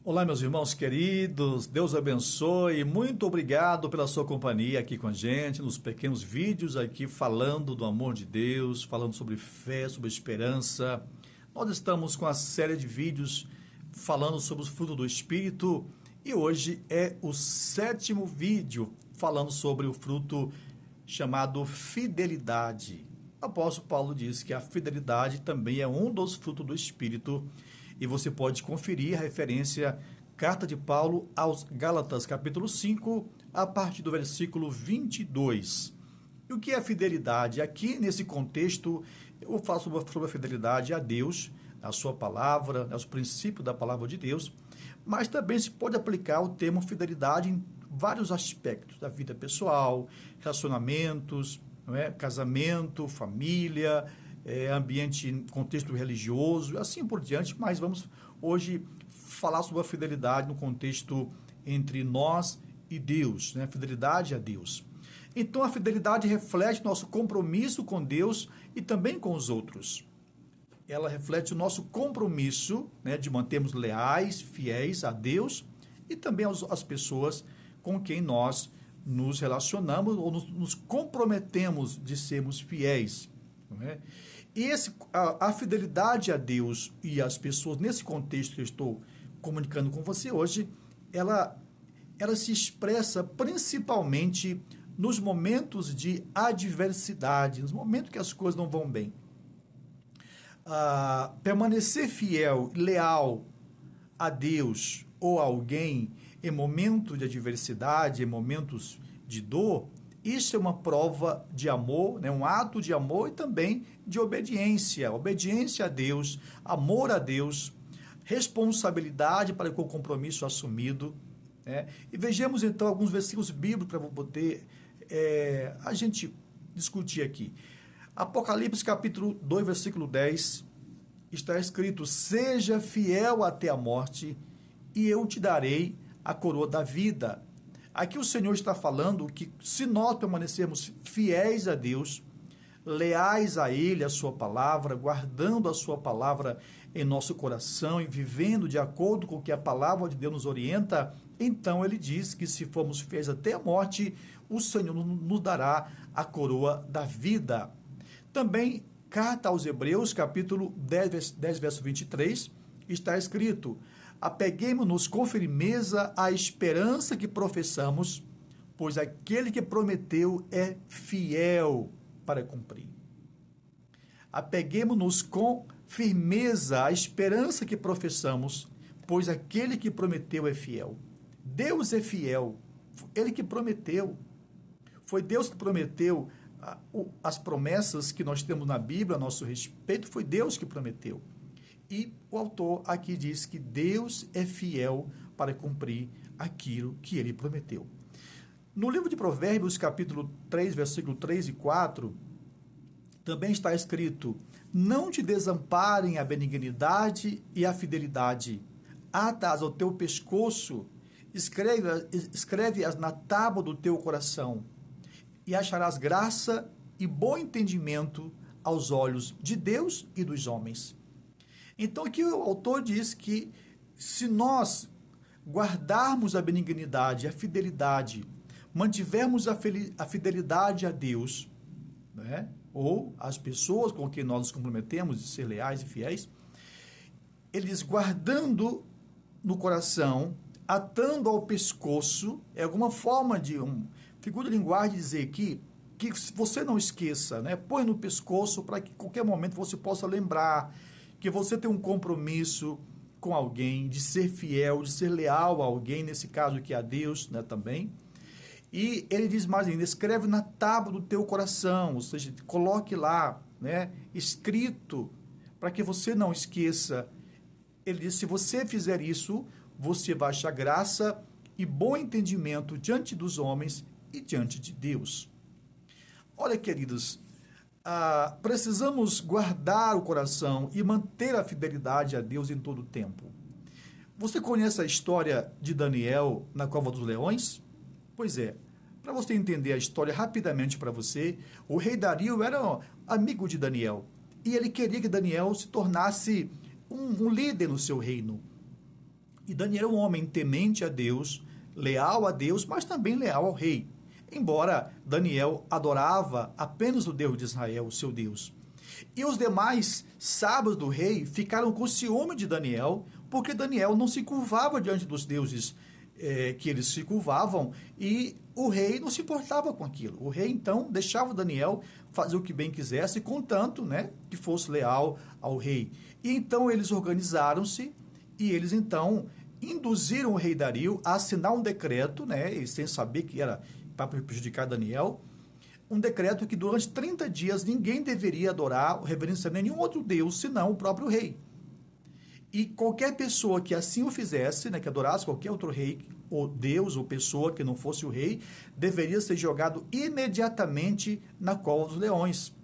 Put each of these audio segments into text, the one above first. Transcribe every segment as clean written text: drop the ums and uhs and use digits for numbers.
Olá, meus irmãos queridos, Deus abençoe, muito obrigado pela sua companhia aqui com a gente, nos pequenos vídeos aqui falando do amor de Deus, falando sobre fé, sobre esperança. Nós estamos com a série de vídeos falando sobre os frutos do Espírito e hoje é o 7º vídeo falando sobre o fruto chamado fidelidade. O apóstolo Paulo diz que a fidelidade também é um dos frutos do Espírito e você pode conferir a referência Carta de Paulo aos Gálatas, capítulo 5, a partir do versículo 22. E o que é fidelidade? Aqui, nesse contexto, eu falo sobre a fidelidade a Deus, a sua palavra, aos princípios da palavra de Deus, mas também se pode aplicar o termo fidelidade em vários aspectos da vida pessoal, relacionamentos, não é? Casamento, família, ambiente, contexto religioso, assim por diante, mas vamos hoje falar sobre a fidelidade no contexto entre nós e Deus, né? Fidelidade a Deus. Então a fidelidade reflete nosso compromisso com Deus e também com os outros. Ela reflete o nosso compromisso, né, de mantermos leais, fiéis a Deus e também às pessoas com quem nós nos relacionamos ou nos comprometemos de sermos fiéis. Não é? E a fidelidade a Deus e às pessoas, nesse contexto que eu estou comunicando com você hoje, ela se expressa principalmente nos momentos de adversidade, nos momentos que as coisas não vão bem. Permanecer fiel, leal a Deus ou a alguém em momentos de adversidade, em momentos de dor, isso é uma prova de amor, né? Um ato de amor e também de obediência. Obediência a Deus, amor a Deus, responsabilidade para com o compromisso assumido. Né? E vejamos então alguns versículos bíblicos para poder a gente discutir aqui. Apocalipse capítulo 2, versículo 10, está escrito: seja fiel até a morte e eu te darei a coroa da vida. Aqui o Senhor está falando que se nós permanecermos fiéis a Deus, leais a Ele, a sua palavra, guardando a sua palavra em nosso coração e vivendo de acordo com o que a palavra de Deus nos orienta, então Ele diz que se formos fiéis até a morte, o Senhor nos dará a coroa da vida. Também, carta aos Hebreus, capítulo 10, verso 23, está escrito: apeguemo-nos com firmeza à esperança que professamos, pois aquele que prometeu é fiel para cumprir. Apeguemo-nos com firmeza à esperança que professamos, pois aquele que prometeu é fiel. Deus é fiel, Ele que prometeu. Foi Deus que prometeu as promessas que nós temos na Bíblia a nosso respeito, foi Deus que prometeu. E o autor aqui diz que Deus é fiel para cumprir aquilo que Ele prometeu. No livro de Provérbios, capítulo 3, versículo 3 e 4, também está escrito: não te desamparem a benignidade e a fidelidade, ata-as ao teu pescoço, escreve-as na tábua do teu coração, e acharás graça e bom entendimento aos olhos de Deus e dos homens. Então aqui o autor diz que se nós guardarmos a benignidade, a fidelidade, mantivermos a fidelidade a Deus, né, ou as pessoas com quem nós nos comprometemos de ser leais e fiéis, ele diz, guardando no coração, atando ao pescoço, é alguma forma de figura de linguagem dizer que você não esqueça, né, põe no pescoço para que em qualquer momento você possa lembrar que você tem um compromisso com alguém, de ser fiel, de ser leal a alguém, nesse caso aqui a Deus, né, também. E ele diz mais ainda, escreve na tábua do teu coração, ou seja, coloque lá, né, escrito, para que você não esqueça. Ele diz, se você fizer isso, você vai achar graça e bom entendimento diante dos homens e diante de Deus. Olha, queridos, precisamos guardar o coração e manter a fidelidade a Deus em todo o tempo. Você conhece a história de Daniel na Cova dos Leões? Pois é, para você entender a história rapidamente para você, o rei Dario era amigo de Daniel e ele queria que Daniel se tornasse um líder no seu reino. E Daniel era um homem temente a Deus, leal a Deus, mas também leal ao rei. Embora Daniel adorava apenas o Deus de Israel, o seu Deus. E os demais sábios do rei ficaram com ciúme de Daniel, porque Daniel não se curvava diante dos deuses que eles se curvavam, e o rei não se importava com aquilo. O rei, então, deixava Daniel fazer o que bem quisesse, contanto, né, que fosse leal ao rei. E então eles organizaram-se, e eles, então, induziram o rei Dario a assinar um decreto, né, sem saber que era para prejudicar Daniel, um decreto que durante 30 dias ninguém deveria adorar ou reverenciar nenhum outro Deus, senão o próprio rei. E qualquer pessoa que assim o fizesse, né, que adorasse qualquer outro rei, ou Deus, ou pessoa que não fosse o rei, deveria ser jogado imediatamente na cova dos leões.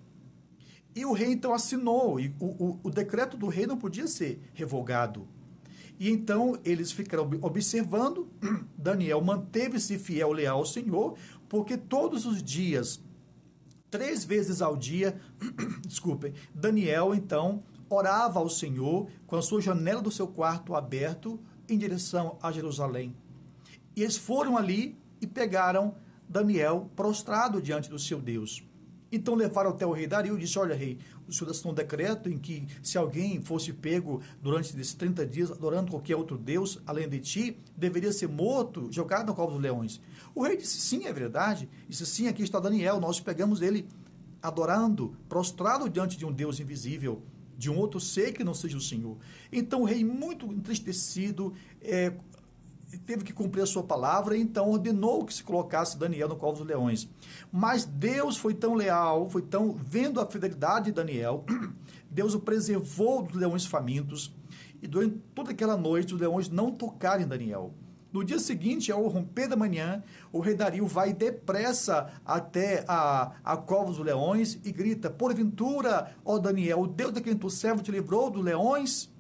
E o rei então assinou, e o decreto do rei não podia ser revogado. E então eles ficaram observando, Daniel manteve-se fiel, leal ao Senhor, porque todos os dias, 3 vezes ao dia, desculpem, Daniel então orava ao Senhor com a sua janela do seu quarto aberto em direção a Jerusalém. E eles foram ali e pegaram Daniel prostrado diante do seu Deus. Então levaram até o rei Dario e disse: olha, rei, o senhor assinou um decreto em que se alguém fosse pego durante esses 30 dias adorando qualquer outro Deus além de ti, deveria ser morto, jogado na cova dos leões. O rei disse: sim, é verdade. Disse: sim, aqui está Daniel, nós pegamos ele adorando, prostrado diante de um Deus invisível, de um outro ser que não seja o Senhor. Então o rei, muito entristecido, teve que cumprir a sua palavra, e então ordenou que se colocasse Daniel no cova dos leões. Mas Deus foi tão leal, vendo a fidelidade de Daniel, Deus o preservou dos leões famintos, e durante toda aquela noite os leões não tocaram em Daniel. No dia seguinte, ao romper da manhã, o rei Dario vai depressa até a cova dos leões e grita: porventura, ó Daniel, o Deus de quem tu servo te livrou dos leões?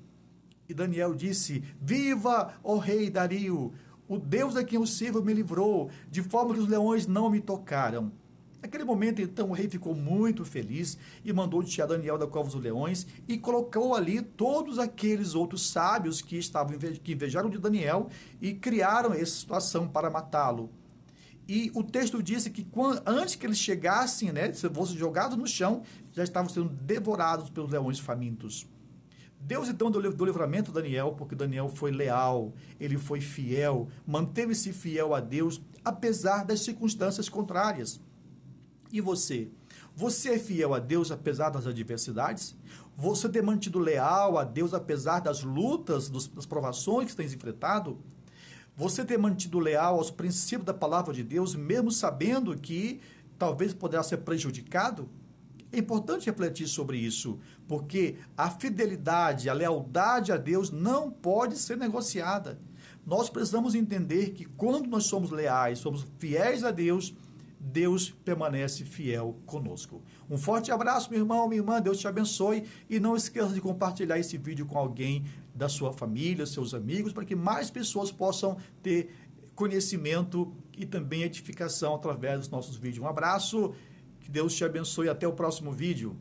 E Daniel disse: viva, ó rei Dario, o Deus a quem eu sirvo me livrou, de forma que os leões não me tocaram. Naquele momento, então, o rei ficou muito feliz e mandou tirar Daniel da cova dos leões e colocou ali todos aqueles outros sábios que invejaram de Daniel e criaram essa situação para matá-lo. E o texto disse que antes que eles chegassem, né, se fossem jogados no chão, já estavam sendo devorados pelos leões famintos. Deus então deu livramento a Daniel, porque Daniel foi leal, ele foi fiel, manteve-se fiel a Deus, apesar das circunstâncias contrárias. E você? Você é fiel a Deus apesar das adversidades? Você tem mantido leal a Deus apesar das lutas, das provações que tem enfrentado? Você tem mantido leal aos princípios da palavra de Deus, mesmo sabendo que talvez poderá ser prejudicado? É importante refletir sobre isso, porque a fidelidade, a lealdade a Deus não pode ser negociada. Nós precisamos entender que quando nós somos leais, somos fiéis a Deus, Deus permanece fiel conosco. Um forte abraço, meu irmão, minha irmã, Deus te abençoe, e não esqueça de compartilhar esse vídeo com alguém da sua família, seus amigos, para que mais pessoas possam ter conhecimento e também edificação através dos nossos vídeos. Um abraço, que Deus te abençoe, até o próximo vídeo.